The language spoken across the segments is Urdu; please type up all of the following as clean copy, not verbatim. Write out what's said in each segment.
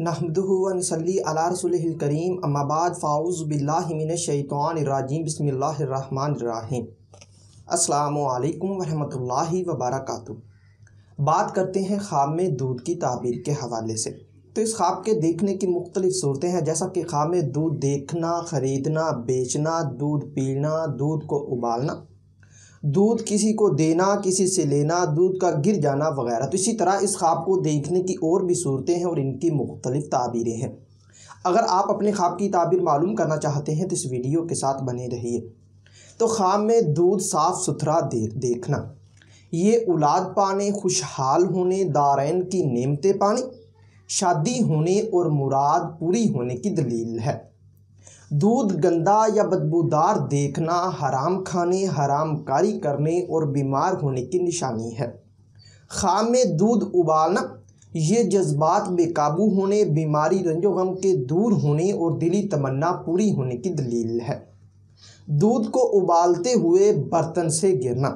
نحمدہ و نصلی علی رسولہ الکریم اما بعد فاعوذ باللہ من الشیطان الرجیم بسم اللہ الرحمن الرحیم۔ السلام علیکم ورحمۃ اللہ وبرکاتہ۔ بات کرتے ہیں خواب میں دودھ کی تعبیر کے حوالے سے۔ تو اس خواب کے دیکھنے کی مختلف صورتیں ہیں، جیسا کہ خواب میں دودھ دیکھنا، خریدنا، بیچنا، دودھ پینا، دودھ کو ابالنا، دودھ کسی کو دینا، کسی سے لینا، دودھ کا گر جانا وغیرہ۔ تو اسی طرح اس خواب کو دیکھنے کی اور بھی صورتیں ہیں اور ان کی مختلف تعبیریں ہیں۔ اگر آپ اپنے خواب کی تعبیر معلوم کرنا چاہتے ہیں تو اس ویڈیو کے ساتھ بنے رہیے۔ تو خواب میں دودھ صاف ستھرا دیکھنا، یہ اولاد پانے، خوشحال ہونے، دارین کی نعمتیں پانے، شادی ہونے اور مراد پوری ہونے کی دلیل ہے۔ دودھ گندا یا بدبودار دیکھنا حرام کھانے، حرام کاری کرنے اور بیمار ہونے کی نشانی ہے۔ خواب میں دودھ ابالنا، یہ جذبات بے قابو ہونے، بیماری، رنج و غم کے دور ہونے اور دلی تمنا پوری ہونے کی دلیل ہے۔ دودھ کو ابالتے ہوئے برتن سے گرنا،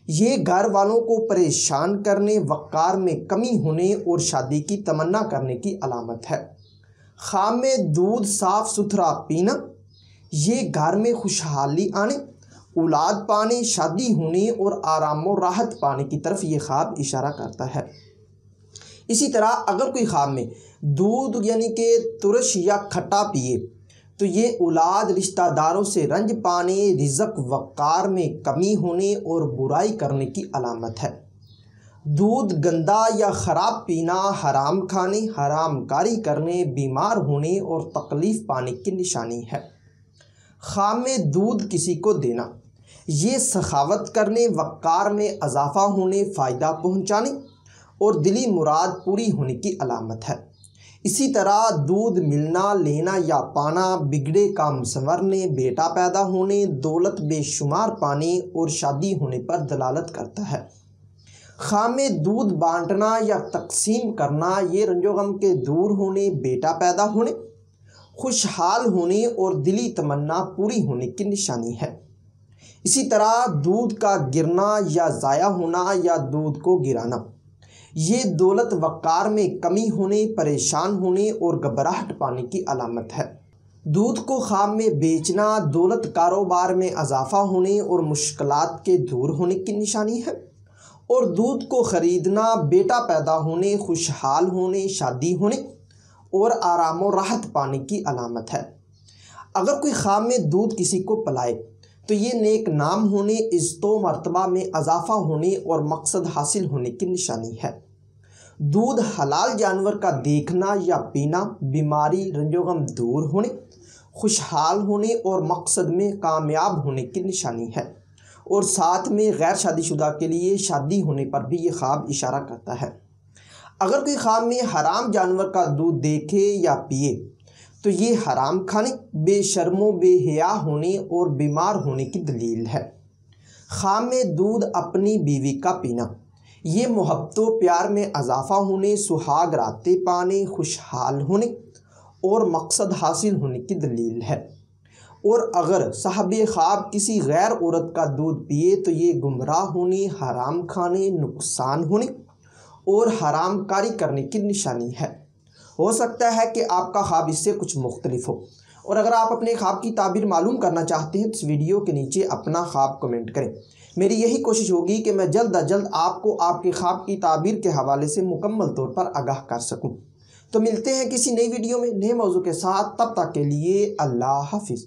یہ گھر والوں کو پریشان کرنے، وقار میں کمی ہونے اور شادی کی تمنا کرنے کی علامت ہے۔ خواب میں دودھ صاف ستھرا پینا، یہ گھر میں خوشحالی آنے، اولاد پانے، شادی ہونے اور آرام و راحت پانے کی طرف یہ خواب اشارہ کرتا ہے۔ اسی طرح اگر کوئی خواب میں دودھ یعنی کہ ترش یا کھٹا پیے تو یہ اولاد، رشتہ داروں سے رنج پانے، رزق وقار میں کمی ہونے اور برائی کرنے کی علامت ہے۔ دودھ گندا یا خراب پینا حرام کھانے، حرام کاری کرنے، بیمار ہونے اور تکلیف پانے کی نشانی ہے۔ خواب میں دودھ کسی کو دینا، یہ سخاوت کرنے، وقار میں اضافہ ہونے، فائدہ پہنچانے اور دلی مراد پوری ہونے کی علامت ہے۔ اسی طرح دودھ ملنا، لینا یا پانا بگڑے کام سنورنے، بیٹا پیدا ہونے، دولت بے شمار پانے اور شادی ہونے پر دلالت کرتا ہے۔ خواب میں دودھ بانٹنا یا تقسیم کرنا، یہ رنج و غم کے دور ہونے، بیٹا پیدا ہونے، خوشحال ہونے اور دلی تمنا پوری ہونے کی نشانی ہے۔ اسی طرح دودھ کا گرنا یا ضائع ہونا یا دودھ کو گرانا، یہ دولت وقار میں کمی ہونے، پریشان ہونے اور گھبراہٹ پانے کی علامت ہے۔ دودھ کو خواب میں بیچنا دولت، کاروبار میں اضافہ ہونے اور مشکلات کے دور ہونے کی نشانی ہے، اور دودھ کو خریدنا بیٹا پیدا ہونے، خوشحال ہونے، شادی ہونے اور آرام و راحت پانے کی علامت ہے۔ اگر کوئی خواب میں دودھ کسی کو پلائے تو یہ نیک نام ہونے، عزت و مرتبہ میں اضافہ ہونے اور مقصد حاصل ہونے کی نشانی ہے۔ دودھ حلال جانور کا دیکھنا یا پینا بیماری، رنج و غم دور ہونے، خوشحال ہونے اور مقصد میں کامیاب ہونے کی نشانی ہے، اور ساتھ میں غیر شادی شدہ کے لیے شادی ہونے پر بھی یہ خواب اشارہ کرتا ہے۔ اگر کوئی خواب میں حرام جانور کا دودھ دیکھے یا پیے تو یہ حرام کھانے، بے شرم و بے حیا ہونے اور بیمار ہونے کی دلیل ہے۔ خواب میں دودھ اپنی بیوی کا پینا، یہ محبت و پیار میں اضافہ ہونے، سہاگ راتیں پانے، خوشحال ہونے اور مقصد حاصل ہونے کی دلیل ہے۔ اور اگر صاحب خواب کسی غیر عورت کا دودھ پیے تو یہ گمراہ ہونے، حرام کھانے، نقصان ہونے اور حرام کاری کرنے کی نشانی ہے۔ ہو سکتا ہے کہ آپ کا خواب اس سے کچھ مختلف ہو، اور اگر آپ اپنے خواب کی تعبیر معلوم کرنا چاہتے ہیں تو اس ویڈیو کے نیچے اپنا خواب کمنٹ کریں۔ میری یہی کوشش ہوگی کہ میں جلد از جلد آپ کو آپ کے خواب کی تعبیر کے حوالے سے مکمل طور پر آگاہ کر سکوں۔ تو ملتے ہیں کسی نئی ویڈیو میں نئے موضوع کے ساتھ، تب تک کے لیے اللہ حافظ۔